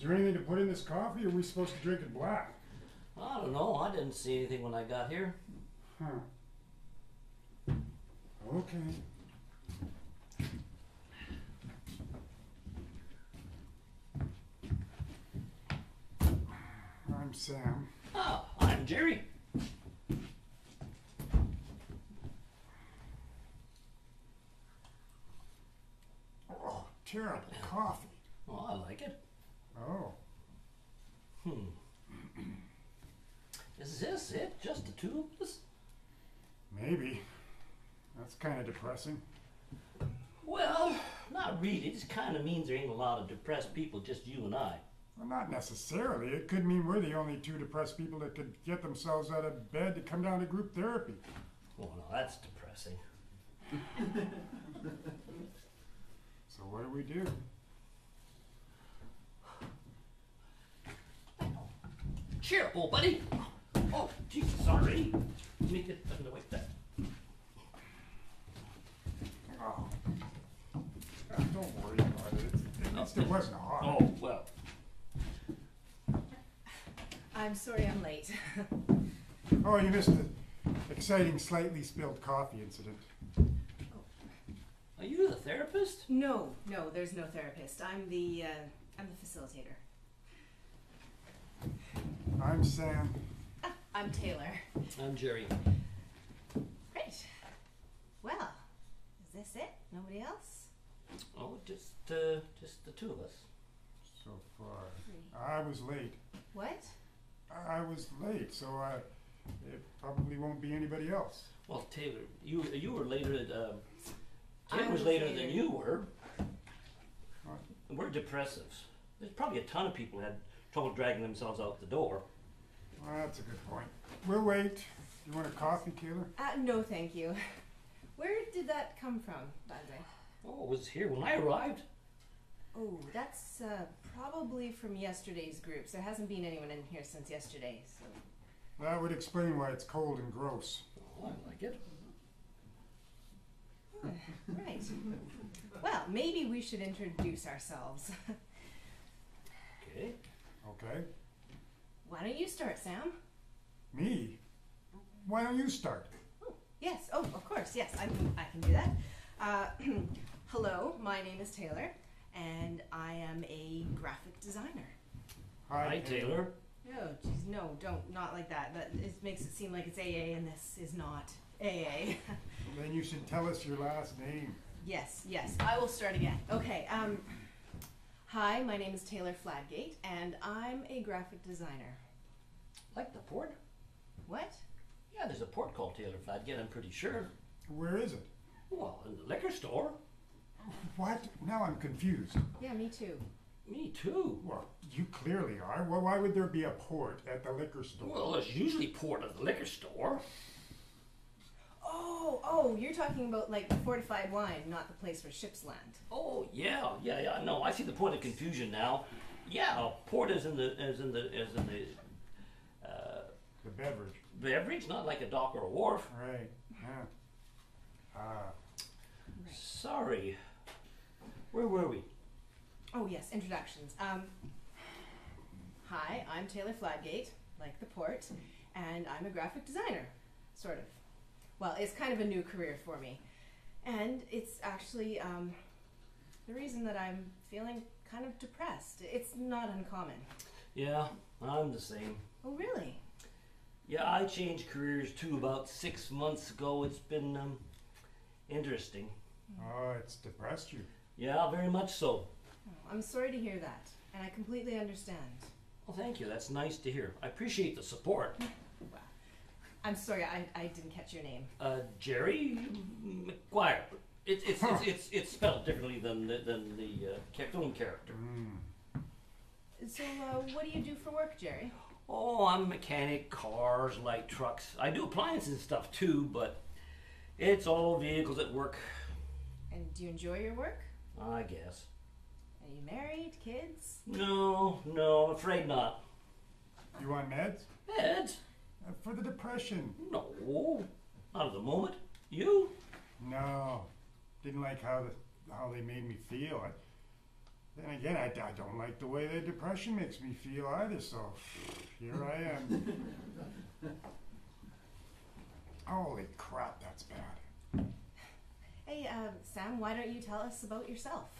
Is there anything to put in this coffee, or are we supposed to drink it black? I don't know. I didn't see anything when I got here. Huh. Okay. I'm Sam. Oh, I'm Jerry. Oh, terrible coffee. Oh, I like it. Oh. Is this it? Just the two of us? Maybe. That's kind of depressing. Well, not really. It just kind of means there ain't a lot of depressed people, just you and I. Well, not necessarily. It could mean we're the only two depressed people that could get themselves out of bed to come down to group therapy. Oh, no, that's depressing. So what do we do? Cheer up, old buddy. Oh, Jesus, sorry. Let me get them to wipe that. Oh. Don't worry about it. At least it wasn't hot. Oh, well. I'm sorry I'm late. Oh, you missed the exciting slightly spilled coffee incident. Are you the therapist? No, there's no therapist. I'm the facilitator. I'm Sam. I'm Taylor. I'm Jerry. Great. Well, is this it? Nobody else? Oh, just the two of us. So far. I was late. What? I was late, so it probably won't be anybody else. Well, Taylor, you were later. Taylor I was was later later. than you were. What? And we're depressives. There's probably a ton of people who had trouble dragging themselves out the door. Well, that's a good point. We'll wait. You want a coffee, Taylor? No, thank you. Where did that come from, by the way? Oh, it was here when I arrived. Oh, that's probably from yesterday's groups. There hasn't been anyone in here since yesterday, so. That would explain why it's cold and gross. Oh, I like it. Right. Well, maybe we should introduce ourselves. Okay. Okay. Why don't you start, Sam? Me? Why don't you start? Oh, yes. Oh, of course. Yes, I can do that. Hello, my name is Taylor, and I am a graphic designer. Hi, Taylor. Oh, geez, no, not like that. That it makes it seem like it's AA, and this is not AA. Then you should tell us your last name. Yes, I will start again. Okay. Hi, my name is Taylor Fladgate, and I'm a graphic designer. Like the port? What? Yeah, there's a port called Taylor Fladgate, I'm pretty sure. Where is it? Well, in the liquor store. What? Now I'm confused. Yeah, me too. Me too. Well, you clearly are. Well, why would there be a port at the liquor store? Well, there's usually port at the liquor store. Oh, you're talking about like fortified wine, not the place where ships land. Oh, yeah. No, I see the point of confusion now. Yeah, port is in the The beverage. beverage, not like a dock or a wharf. Right. Yeah. Right. Sorry. Where were we? Oh yes, introductions. Hi, I'm Taylor Fladgate, like the port, and I'm a graphic designer, sort of. Well, it's kind of a new career for me, and it's actually the reason that I'm feeling kind of depressed. It's not uncommon. Yeah, I'm the same. Oh really? Yeah, I changed careers too about 6 months ago. It's been interesting. Oh, it's depressed you. Yeah, very much so. Oh, I'm sorry to hear that, and I completely understand. Well, thank you. That's nice to hear. I appreciate the support. Well, I'm sorry, I didn't catch your name. Jerry McGuire. It's spelled differently than the film character. So, what do you do for work, Jerry? Oh, I'm a mechanic, cars, light trucks. I do appliances and stuff too, but it's all vehicles at work, And do you enjoy your work? I guess. Are you married, kids? No, I'm afraid not. You want meds? Meds? For the depression. No, not at the moment. You? No. Didn't like how they made me feel. Then again, I don't like the way the depression makes me feel either, so here I am. Holy crap, that's bad. Hey, Sam, why don't you tell us about yourself?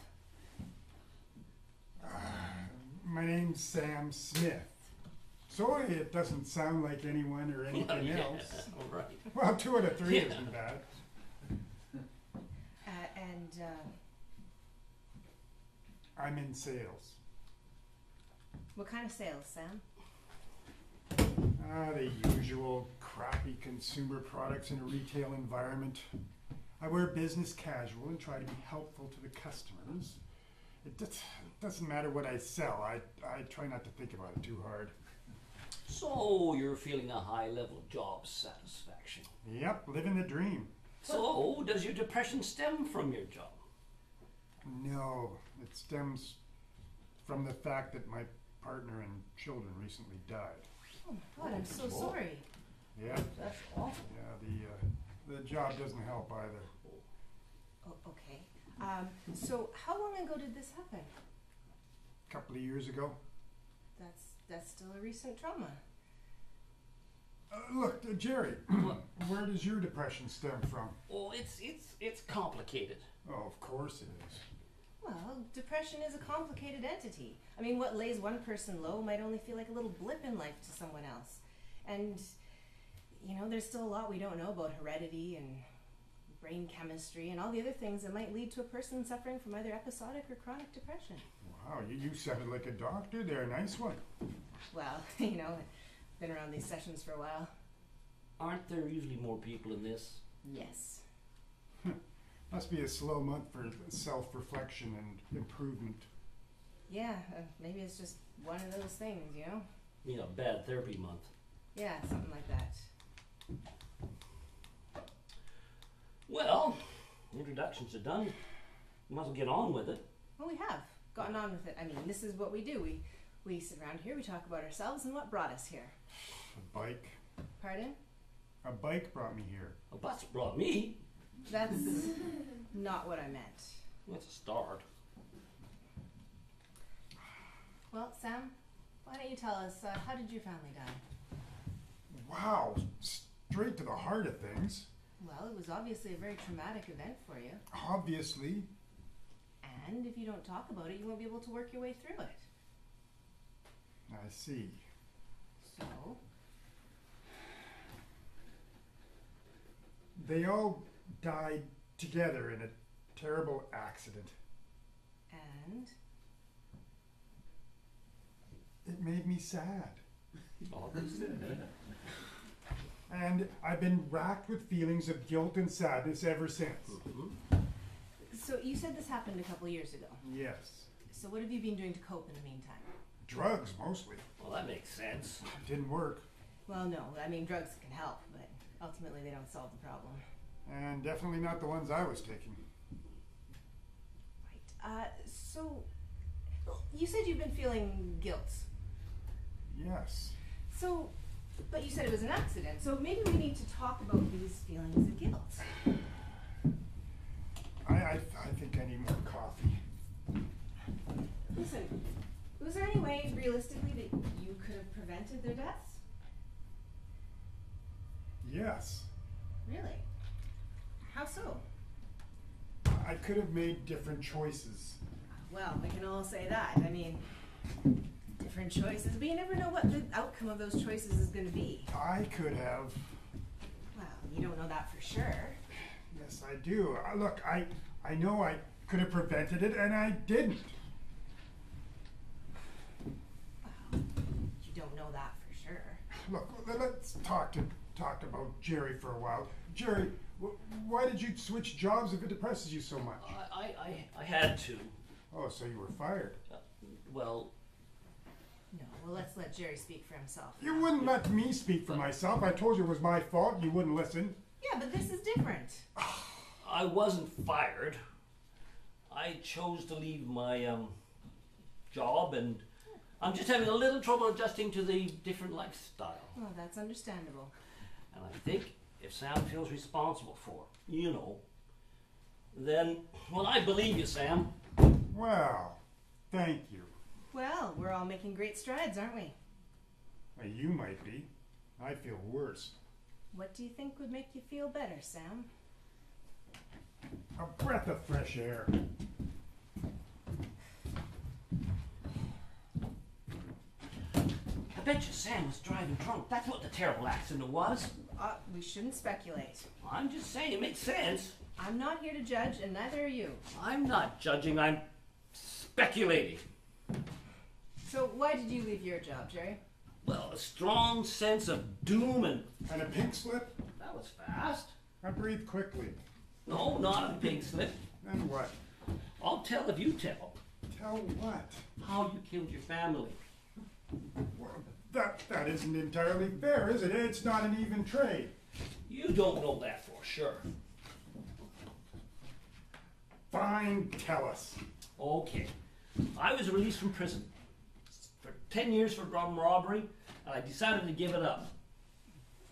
My name's Sam Smith. Sorry it doesn't sound like anyone or anything else. All right. Well, 2 out of 3 isn't bad. I'm in sales. What kind of sales, Sam? The usual crappy consumer products in a retail environment. I wear business casual and try to be helpful to the customers. It doesn't matter what I sell. I try not to think about it too hard. So you're feeling a high level of job satisfaction. Yep, living the dream. So does your depression stem from your job? No, it stems from the fact that my partner and children recently died. Oh my God, I'm so sorry. Yeah, That's awful. yeah, the job doesn't help either. Oh, okay. So how long ago did this happen? A couple of years ago. That's still a recent trauma. Look, Jerry, where does your depression stem from? Oh, it's complicated. Oh, of course it is. Well, depression is a complicated entity. I mean, what lays one person low might only feel like a little blip in life to someone else. And, you know, there's still a lot we don't know about heredity and brain chemistry and all the other things that might lead to a person suffering from either episodic or chronic depression. Wow, you sounded like a doctor there. Nice one. Well, you know, I've been around these sessions for a while. Aren't there usually more people in this? Yes. Must be a slow month for self-reflection and improvement. Yeah, maybe it's just one of those things, you know? You know, bad therapy month. Yeah, something like that. Well, introductions are done. You might as well get on with it. Well, we have gotten on with it. I mean, this is what we do. We sit around here, we talk about ourselves and what brought us here. A bike. Pardon? A bike brought me here. A bus brought me. That's not what I meant. That's a start. Well, Sam, why don't you tell us, how did your family die? Wow, straight to the heart of things. Well, it was obviously a very traumatic event for you. Obviously. And if you don't talk about it, you won't be able to work your way through it. I see. So? They all died together in a terrible accident. And? It made me sad. Obviously. And I've been racked with feelings of guilt and sadness ever since. Mm-hmm. So you said this happened a couple years ago. Yes. So what have you been doing to cope in the meantime? Drugs, mostly. Well, that makes sense. Didn't work. Well, no, I mean, drugs can help, but ultimately they don't solve the problem. And definitely not the ones I was taking. Right. So you said you've been feeling guilt. Yes. So, but you said it was an accident. So maybe we need to talk about these feelings of guilt. I think I need more coffee. Listen, was there any way realistically that you could have prevented their deaths? Yes. Really? How so? I could have made different choices. Well, we can all say that. I mean, different choices, but you never know what the outcome of those choices is going to be. I could have. Well, you don't know that for sure. Yes, I do. Look, I know I could have prevented it, and I didn't. Well, you don't know that for sure. Look, let's talk about Jerry for a while. Jerry, why did you switch jobs if it depresses you so much? I had to. Oh, so you were fired. Well, No, well, let's let Jerry speak for himself. You wouldn't let me speak for myself. I told you it was my fault. You wouldn't listen. Yeah, but this is different. I wasn't fired. I chose to leave my job, and I'm just having a little trouble adjusting to the different lifestyle. Oh, that's understandable. And I think if Sam feels responsible for it, you know, then, well, I believe you, Sam. Well, Thank you. Well, we're all making great strides, aren't we? You might be. I feel worse. What do you think would make you feel better, Sam? A breath of fresh air. I bet you Sam was driving drunk. That's what the terrible accident was. We shouldn't speculate. I'm just saying, it makes sense. I'm not here to judge, and neither are you. I'm not judging, I'm speculating. So why did you leave your job, Jerry? Well, a strong sense of doom and... And a pink slip? That was fast. I breathe quickly. No, not a pink slip. Then what? I'll tell if you tell. Tell what? How you killed your family. Well, that isn't entirely fair, is it? It's not an even trade. You don't know that for sure. Fine, tell us. Okay. I was released from prison for 10 years for armed robbery, and I decided to give it up.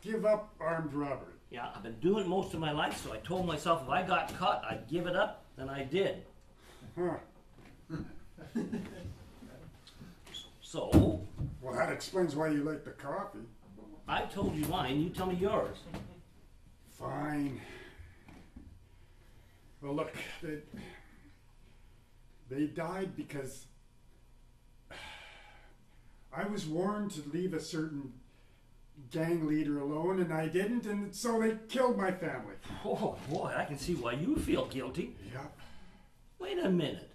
Give up armed robbery. Yeah, I've been doing it most of my life, so I told myself if I got caught, I'd give it up, and I did. Huh. So, Well, that explains why you like the coffee. I told you mine, you tell me yours. Fine. Well, look, they died because I was warned to leave a certain gang leader alone, and I didn't, and so they killed my family. Oh boy, I can see why you feel guilty. Yep. Wait a minute.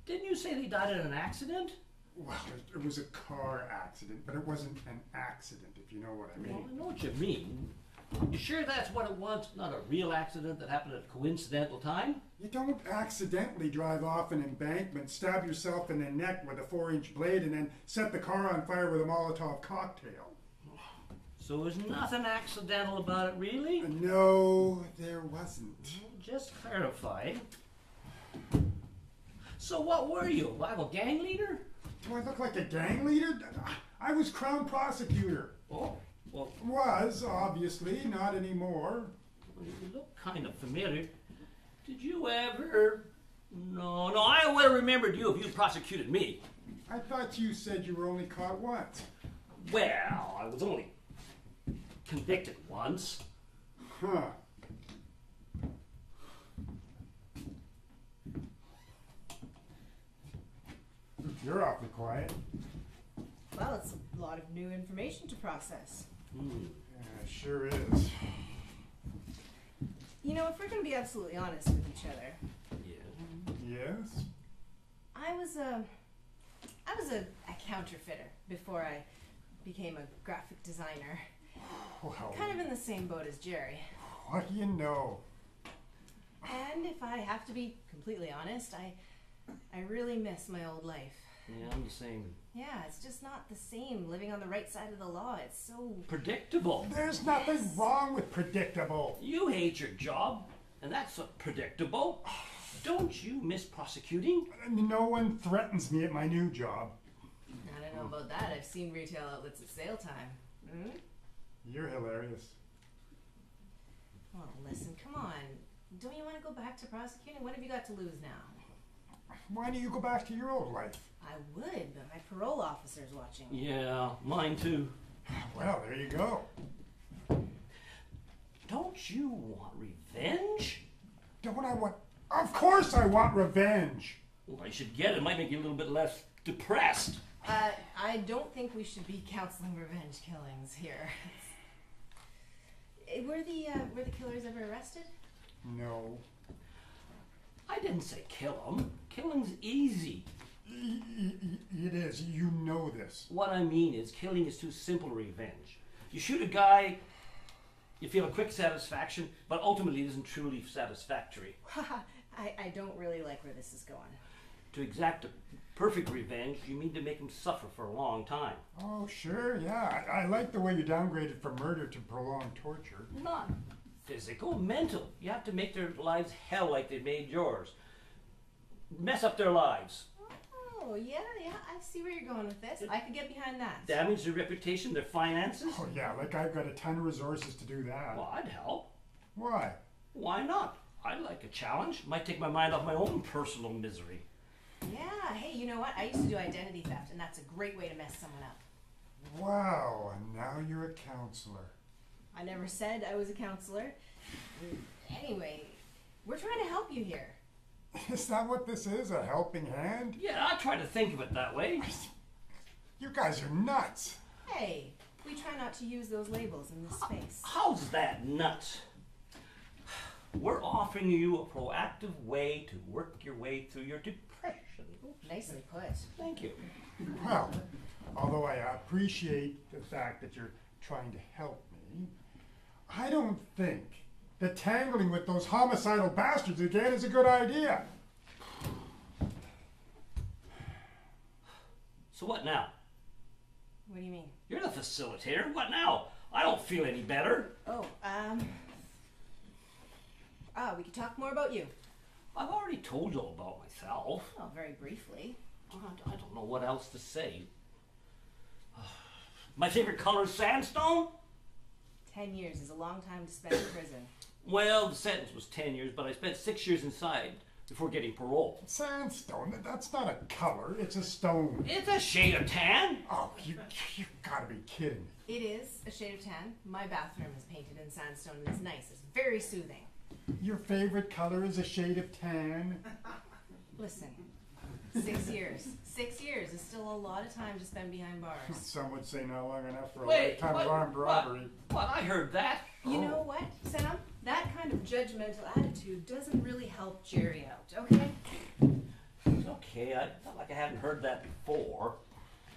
Didn't you say they died in an accident? Well, it was a car accident, but it wasn't an accident, if you know what I Well, mean. I know what you mean. You sure that's what it was? Not a real accident that happened at a coincidental time? You don't accidentally drive off an embankment, stab yourself in the neck with a 4-inch blade, and then set the car on fire with a Molotov cocktail. So there's nothing accidental about it, really? No, there wasn't. Just clarifying. So what were you, a rival gang leader? Do I look like a gang leader? I was Crown Prosecutor. Oh, well, Was, obviously, not anymore. you look kind of familiar. Did you ever... No, I would have remembered you if you prosecuted me. I thought you said you were only caught once. Well, I was only convicted once. Huh. You're awfully quiet. Well, it's a lot of new information to process. Yeah, sure is. You know, if we're going to be absolutely honest with each other, Yeah. Yes? I was a counterfeiter before I became a graphic designer. Well, Kind of in the same boat as Jerry. what do you know? And if I have to be completely honest, I really miss my old life. Yeah, I'm the same. Yeah, it's just not the same living on the right side of the law. It's so... Predictable. There's nothing wrong with predictable. You hate your job, and that's predictable. Don't you miss prosecuting? No one threatens me at my new job. I don't know about that. I've seen retail outlets at sale time. Hmm? You're hilarious. Well, listen, come on. Don't you want to go back to prosecuting? What have you got to lose now? Why do you go back to your old life? I would, but my parole officer's watching. Yeah, mine too. Well, there you go. Don't you want revenge? Don't I want... Of course I want revenge. Well, I should get it. It might make you a little bit less depressed. I don't think we should be counseling revenge killings here. Were the killers ever arrested? No. I didn't say kill them. Killing's easy. It is. You know this. What I mean is killing is too simple revenge. You shoot a guy, you feel a quick satisfaction, but ultimately it isn't truly satisfactory. I don't really like where this is going. To exact a perfect revenge, you mean to make him suffer for a long time. Oh, sure, yeah. I like the way you downgraded from murder to prolonged torture. Not physical, mental. You have to make their lives hell like they made yours. Mess up their lives. Oh, yeah, I see where you're going with this. I could get behind that. Damage their reputation, their finances. Oh, yeah, like I've got a ton of resources to do that. Well, I'd help. Why? Why not? I like a challenge. Might take my mind off my own personal misery. Yeah, hey, you know what? I used to do identity theft, and that's a great way to mess someone up. Wow, and now you're a counselor. I never said I was a counselor. Anyway, we're trying to help you here. Is that what this is, a helping hand? Yeah, I try to think of it that way. You guys are nuts. Hey, we try not to use those labels in this space. How's that nuts? We're offering you a proactive way to work your way through your depression. Nicely put. Thank you. Well, although I appreciate the fact that you're trying to help me, I don't think that tangling with those homicidal bastards again is a good idea. So what now? What do you mean? You're the facilitator. What now? I don't feel any better. We could talk more about you. I've already told you all about myself. Well, very briefly. I don't know what else to say. My favorite color is sandstone? 10 years is a long time to spend in prison. Well, the sentence was 10 years, but I spent 6 years inside before getting parole. Sandstone, that's not a color, it's a stone. It's a shade of tan. Oh, you gotta be kidding me. It is a shade of tan. My bathroom is painted in sandstone and it's nice. It's very soothing. Your favorite color is a shade of tan? Listen, 6 years. 6 years is still a lot of time to spend behind bars. Some would say not long enough for a Wait, lifetime of armed robbery. What? I heard that. You know what, Sam? That kind of judgmental attitude doesn't really help Jerry out, okay? It's okay. I felt like I hadn't heard that before.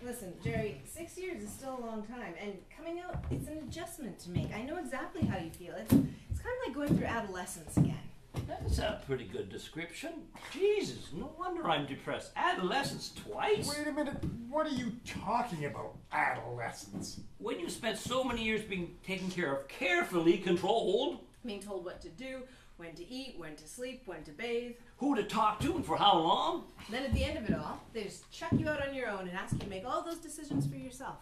Listen, Jerry, 6 years is still a long time, and coming out, it's an adjustment to make. I know exactly how you feel. It's kind of like going through adolescence again. That's a pretty good description. Jesus, no wonder I'm depressed. Adolescence twice? Wait a minute, what are you talking about, adolescence? When you spent so many years being taken care of, carefully controlled, Being told what to do, when to eat, when to sleep, when to bathe. who to talk to and for how long, Then at the end of it all, they just chuck you out on your own and ask you to make all those decisions for yourself.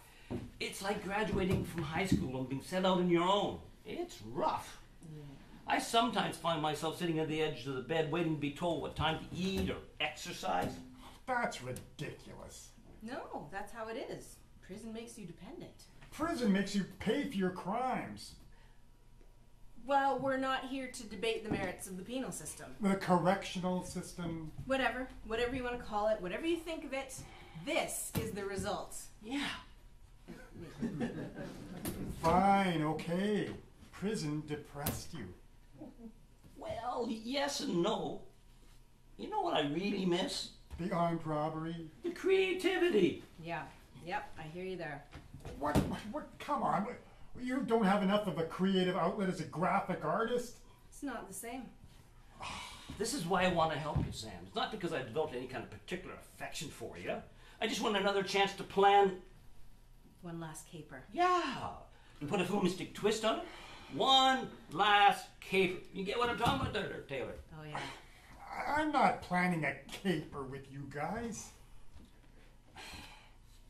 it's like graduating from high school and being sent out on your own. It's rough. I sometimes find myself sitting at the edge of the bed waiting to be told what time to eat or exercise. That's ridiculous. No, that's how it is. Prison makes you dependent. Prison makes you pay for your crimes. Well, we're not here to debate the merits of the penal system. The correctional system. Whatever you want to call it, whatever you think of it, this is the result. Yeah. Fine, okay. Prison depressed you. Well, yes and no. You know what I really miss? The armed robbery. The creativity. Yeah, yep, I hear you there. What, come on. You don't have enough of a creative outlet as a graphic artist? It's not the same. This is why I want to help you, Sam. It's not because I've developed any kind of particular affection for you. I just want another chance to plan. One last caper. Yeah. To put a Fumistic twist on it. One last caper. You get what I'm talking about there, Taylor? Oh, yeah. I'm not planning a caper with you guys.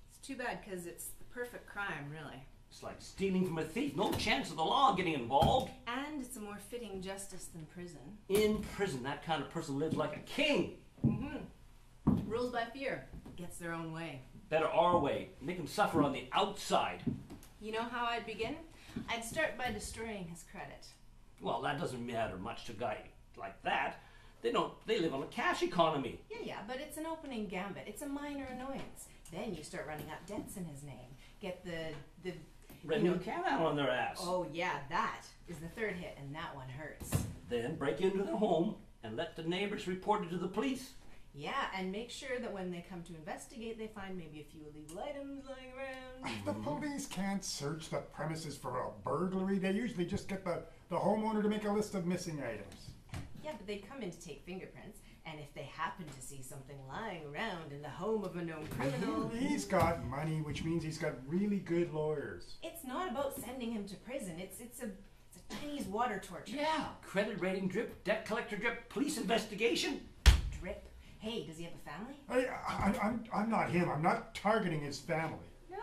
It's too bad because it's the perfect crime, really. It's like stealing from a thief. No chance of the law getting involved. And it's a more fitting justice than prison. In prison, that kind of person lives like a king. Mm-hmm. Rules by fear. Gets their own way. Better our way. Make him suffer on the outside. You know how I'd begin? I'd start by destroying his credit. Well, that doesn't matter much to a guy like that. They live on a cash economy. Yeah, but it's an opening gambit. It's a minor annoyance. Then you start running up debts in his name. Get the Renting a cat out on their ass. Oh yeah, that is the third hit, and that one hurts. Then break into their home and let the neighbors report it to the police. Yeah, and make sure that when they come to investigate, they find maybe a few illegal items lying around. The police can't search the premises for a burglary. They usually just get the homeowner to make a list of missing items. Yeah, but they come in to take fingerprints, and if they happen to see something lying around in the home of a known criminal... He's got money, which means he's got really good lawyers. It's not about sending him to prison. It's a Chinese water torture. Yeah, credit rating drip, debt collector drip, police investigation. Drip. Hey, does he have a family? I'm not him. I'm not targeting his family. No.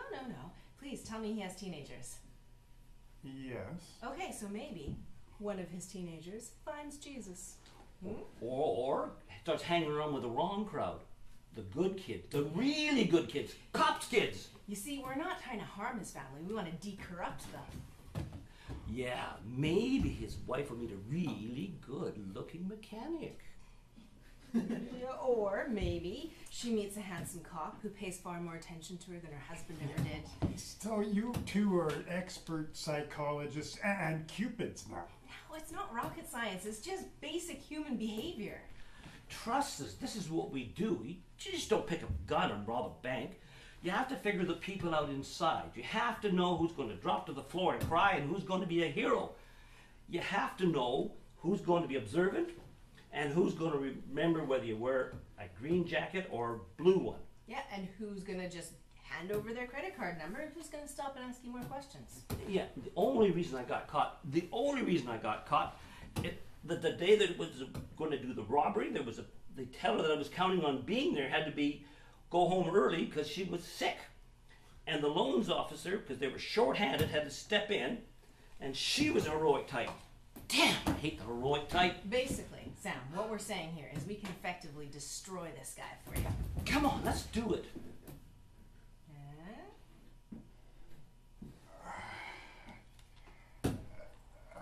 Please tell me he has teenagers. Yes. Okay, so maybe one of his teenagers finds Jesus. Or starts hanging around with the wrong crowd. The good kids. The really good kids. Cops' kids. You see, we're not trying to harm his family. We want to decorrupt them. Yeah, maybe his wife will meet a really good-looking mechanic. Or maybe she meets a handsome cop who pays far more attention to her than her husband ever did. So you two are expert psychologists and cupids now. No, it's not rocket science. It's just basic human behavior. Trust us, this is what we do. You just don't pick up a gun and rob a bank. You have to figure the people out inside. You have to know who's going to drop to the floor and cry and who's going to be a hero. You have to know who's going to be observant and who's going to remember whether you wear a green jacket or a blue one. Yeah, and who's going to just hand over their credit card number and who's going to stop and ask you more questions. Yeah, the only reason I got caught, the day that it was going to do the robbery, the teller that I was counting on being there had to go home early because she was sick. And the loans officer, because they were short-handed, had to step in, and she was a heroic type. Damn, I hate the heroic type. Basically, Sam, what we're saying here is we can effectively destroy this guy for you. Come on, let's do it.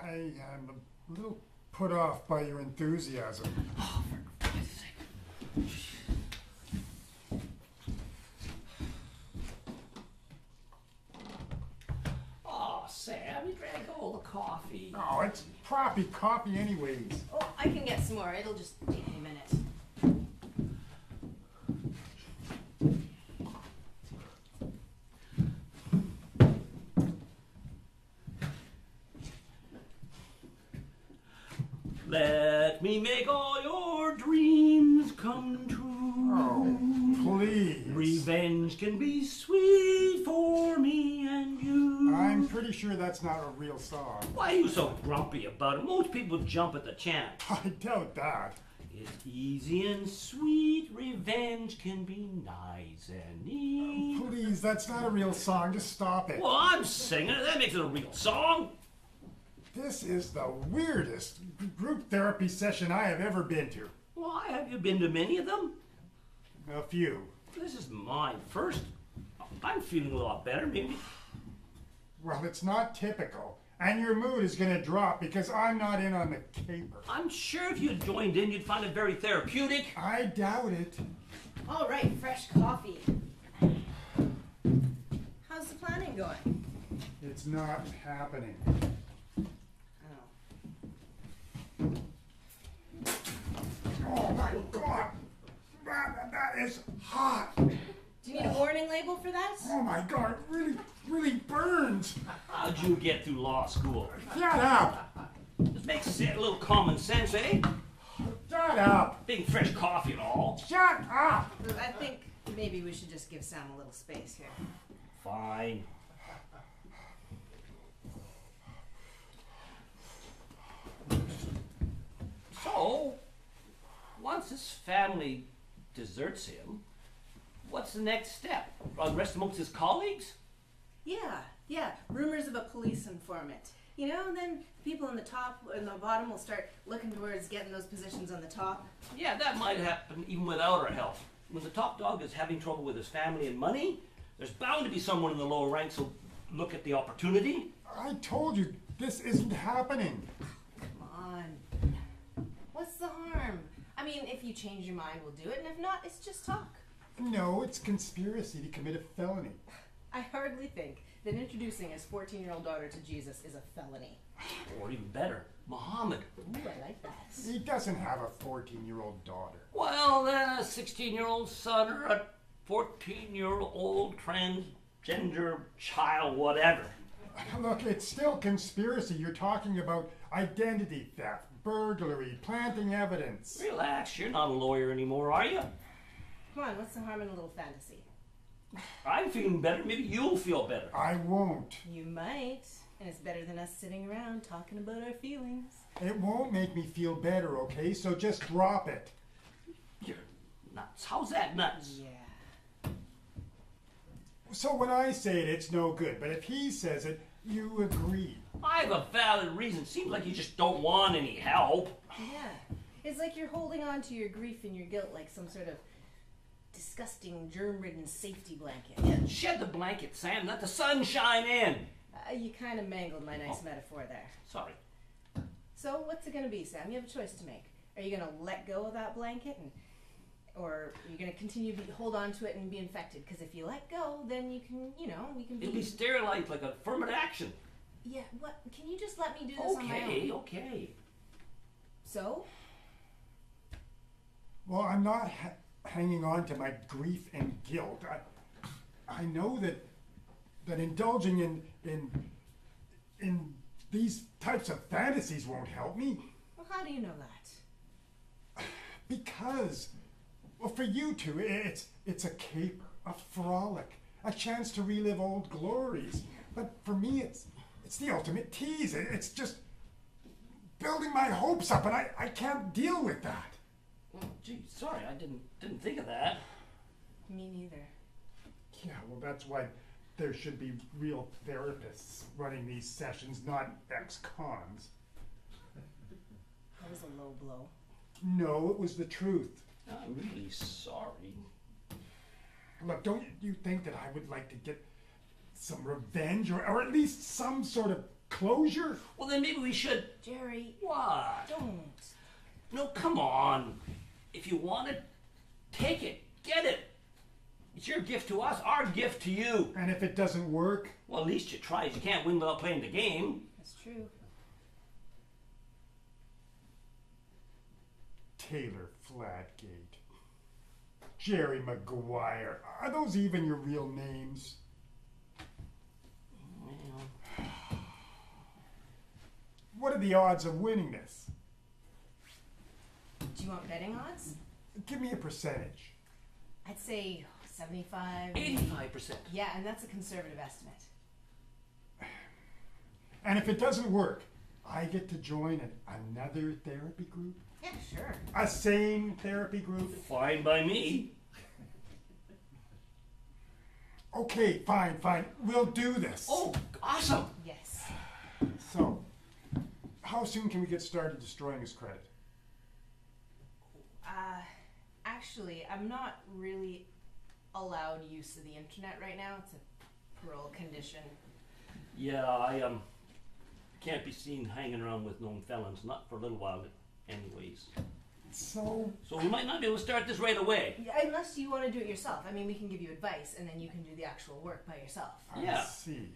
I am a little put off by your enthusiasm. Oh, for God's sake. Oh, Sam, you drank all the coffee. Oh, it's proppy coffee anyways. Oh, I can get some more. It'll just take me a minute. Let me make all your dreams come true. Oh, please. Revenge can be sweet for me and you. I'm pretty sure that's not a real song. Why are you so grumpy about it? Most people jump at the chance. I doubt that. It's easy and sweet. Revenge can be nice and neat. Please, that's not a real song. Just stop it. Well, I'm singing it. That makes it a real song. This is the weirdest group therapy session I have ever been to. Why, have you been to many of them? A few. This is mine first. I'm feeling a lot better, maybe. Well, it's not typical. And your mood is going to drop because I'm not in on the caper. I'm sure if you had joined in, you'd find it very therapeutic. I doubt it. All right, fresh coffee. How's the planning going? It's not happening. Oh my God! That is hot! Do you need a warning label for that? Oh my God, it really, really burns! How'd you get through law school? Shut up! This makes a little common sense, eh? Shut up! Being fresh coffee and all. Shut up! I think maybe we should just give Sam a little space here. Fine. So, once his family deserts him, what's the next step? Arrest amongst his colleagues? Yeah. Rumors of a police informant. You know, and then people in the top and the bottom will start looking towards getting those positions on the top. Yeah, that might happen even without our help. When the top dog is having trouble with his family and money, there's bound to be someone in the lower ranks who'll look at the opportunity. I told you, this isn't happening. Come on. What's the harm? I mean, if you change your mind, we'll do it, and if not, it's just talk. No, it's conspiracy to commit a felony. I hardly think that introducing his 14-year-old daughter to Jesus is a felony. Or even better, Muhammad. Ooh, I like that. He doesn't have a 14-year-old daughter. Well, then a 16-year-old son or a 14-year-old transgender child, whatever. Look, it's still conspiracy. You're talking about identity theft, burglary, planting evidence. Relax, you're not a lawyer anymore, are you? Come on, what's the harm in a little fantasy? I'm feeling better, maybe you'll feel better. I won't. You might. And it's better than us sitting around talking about our feelings. It won't make me feel better, okay? So just drop it. You're nuts. How's that nuts? Yeah. So when I say it, it's no good. But if he says it, you agree. I have a valid reason. Seems like you just don't want any help. Yeah. It's like you're holding on to your grief and your guilt like some sort of disgusting, germ-ridden safety blanket. Yeah, shed the blanket, Sam. Let the sun shine in. You kind of mangled my nice metaphor there. Sorry. So what's it going to be, Sam? You have a choice to make. Are you going to let go of that blanket, or are you going to continue to hold on to it and be infected? Because if you let go, then you can, we can be... It'll be sterilized like affirmative action. Yeah, what? Can you just let me do this on my own? Okay. So? Well, I'm not hanging on to my grief and guilt. I know that indulging in these types of fantasies won't help me. Well, how do you know that? Because, well, for you two, it's a caper, a frolic, a chance to relive old glories. But for me, it's the ultimate tease. It's just building my hopes up, and I can't deal with that. Well, gee, sorry, I didn't think of that. Me neither. Yeah, well, that's why there should be real therapists running these sessions, not ex-cons. That was a low blow. No, it was the truth. I'm really sorry. Look, don't you think that I would like to get some revenge or at least some sort of closure? Well, then maybe we should... Jerry. What? Don't. No, come on. If you want it, take it. Get it. It's your gift to us, our gift to you. And if it doesn't work? Well, at least you tried. You can't win without playing the game. That's true. Taylor Fladgate. Jerry Maguire. Are those even your real names? Well, What are the odds of winning this? Do you want betting odds? Give me a percentage. I'd say 75. 85%. Yeah, and that's a conservative estimate. And if it doesn't work, I get to join another therapy group? Yeah, sure. A sane therapy group? Fine by me. Okay, fine. We'll do this. Oh, awesome. Yes. So, how soon can we get started destroying his credit? Actually, I'm not really allowed use of the internet right now. It's a parole condition. Yeah, I can't be seen hanging around with known felons, not for a little while anyways. So we might not be able to start this right away. Yeah, unless you want to do it yourself. I mean, we can give you advice, and then you can do the actual work by yourself. Yeah. I see.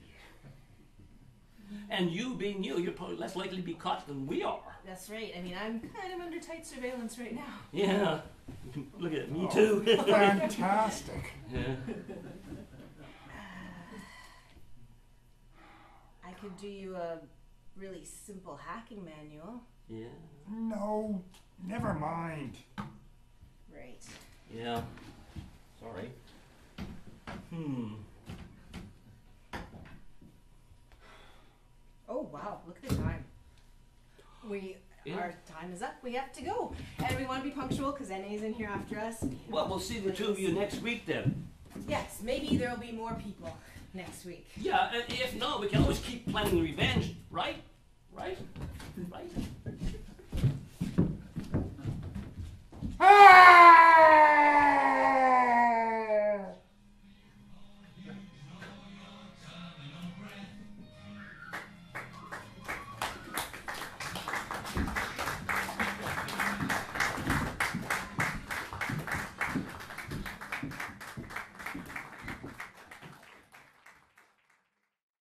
And you being you, you're probably less likely to be caught than we are. That's right. I mean, I'm kind of under tight surveillance right now. Yeah. Look at it, me Oh, too. Fantastic. Yeah. I could do you a really simple hacking manual. Yeah. No, never mind. Right. Yeah. Sorry. Oh, wow. Look at the time. Our time is up. We have to go. And we want to be punctual because NA's in here after us. Well, we'll see the two of you next week then. Yes, maybe there'll be more people next week. Yeah, and if not, we can always keep planning revenge, right?